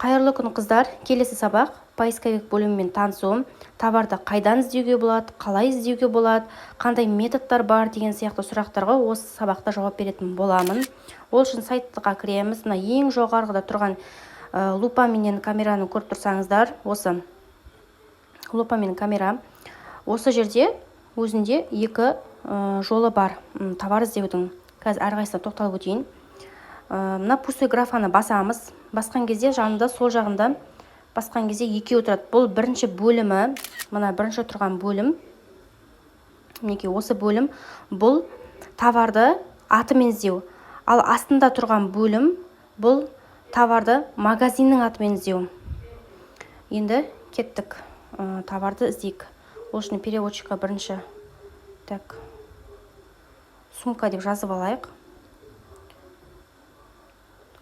Қайырлы күн қыздар, келесі сабақ поисковик бөлімімен танысу, товарды қайдан іздеуге болады, қалай іздеуге болады, қандай методтар бар деген сияқты сұрақтарға осы сабақта жауап беретін боламын. Ол үшін сайтқа кіреміз. Мына ең жоғарғыда тұрған лупаменен камераны көріп тұрсаңыздар, осы лупамен камера. Осы жерде өзінде екі жолы бар товар іздеудің. Қазір әрқайсысына тоқталып өтейін. Мына пустой графаны басамыз. Басқан кезде жанында сол жағында басқан кезде екеуі тұрады. Бұл бірінші бөлімі, мына бірінші тұрған бөлім. Мінекей осы бөлім бұл товарды атымен іздеу. Ал астында тұрған бөлім бұл товарды магазиннің атымен іздеу. Енді кеттік, товарды іздейік. Ол үшін переводчикқа бірінші сумка деп жазып алайық.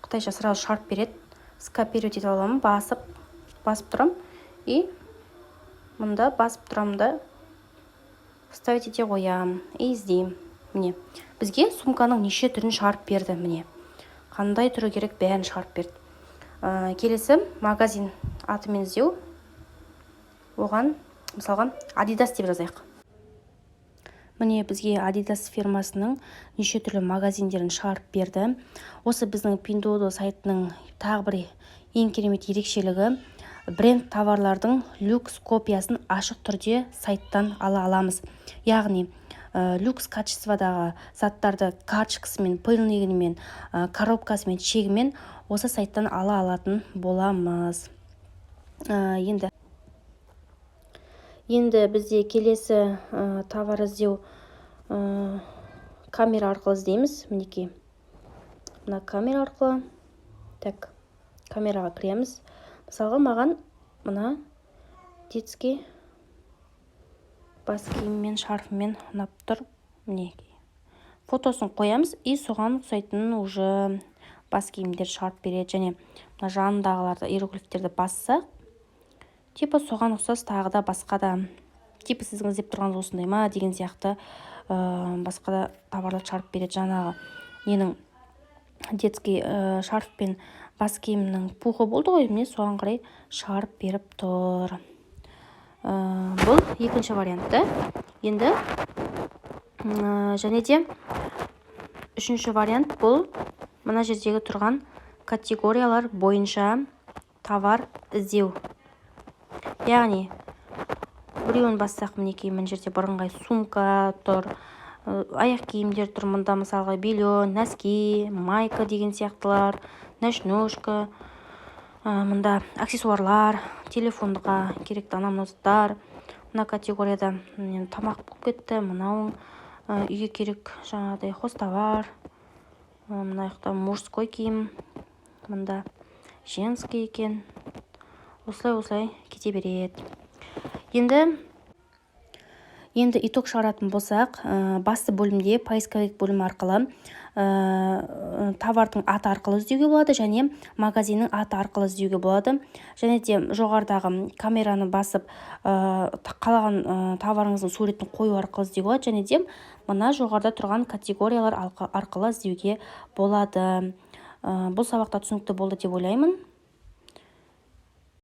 Қытайша сразу шарт береді. Скопировать ете аламын, басып тұрам. И мұнда басып тұрамда вставить ете қоям. И іздейм. Міне, бізге сумканың неше түрін шығарып берді. Міне, қандай түрі керек бәрін шығарып берді. Келесі магазин атымен іздеу. Оған мысалға Adidas деп жазайық. Міне, бізге Adidas фирмасының неше түрлі магазиндерін шығарып берді. Осы біздің Pinduoduo сайтының тағы бір ең керемет ерекшелігі, бренд товарлардың люкс копиясын ашық түрде сайттан ала аламыз. Яғни, люкс качестводағы заттарды карточкасымен, пыльнигімен, коробкасымен, чегімен осы сайттан ала алатын боламыз. Енді бізде келесі товар іздеу камера арқылы іздейміз. Мінекей, мына камера арқылы. Камераға кіреміз. Мысалға, маған мына детский бас киіммен, шарфымен ұнап тұр. Мінекей, фотосын қоямыз, и соған ұқсайтын уже бас киімдер шығарып береді. Және мына жанындағыларды, иероглифтерді басса, типа соған ұқсас тағы да басқа да, типа сіздің іздеп тұрғаныңыз осындай ма деген сияқты басқа да товарларды шығарып береді. Жаңағы ненің детский шарф пен бас киімнің пухы болды ғой, міне соған қарай шығарып беріп тұр. Бұл екінші вариантты. Енді және де үшінші вариант бұл мына жердегі тұрған категориялар бойынша товар іздеу. Яғни, біреуін бассақ, мінекей, мына жерде бірыңғай сумка тұр, аяқ киімдер тұр. Мұнда мысалға белье, носки, майка деген сияқтылар, ночнушка, мұнда аксессуарлар, телефонға керекті анамнозаттар. Мына категорияда тамақ болып кетті, мынауың үйге керек жаңағыдай хозтовар, мына жақта мужской киім, мұнда женский екен. Осылай кете береді. Енді итог шығаратын болсақ, басты бөлімде поисковик бөлімі арқылы товардың аты арқылы іздеуге болады, және магазиннің аты арқылы іздеуге болады. Және де жоғарыдағы камераны басып қалаған товарыңыздың суретін қою арқылы іздеуге болады. Және де мына жоғарыда тұрған категориялар арқылы іздеуге болады. Бұл сабақта түсінікті болды деп ойлаймын.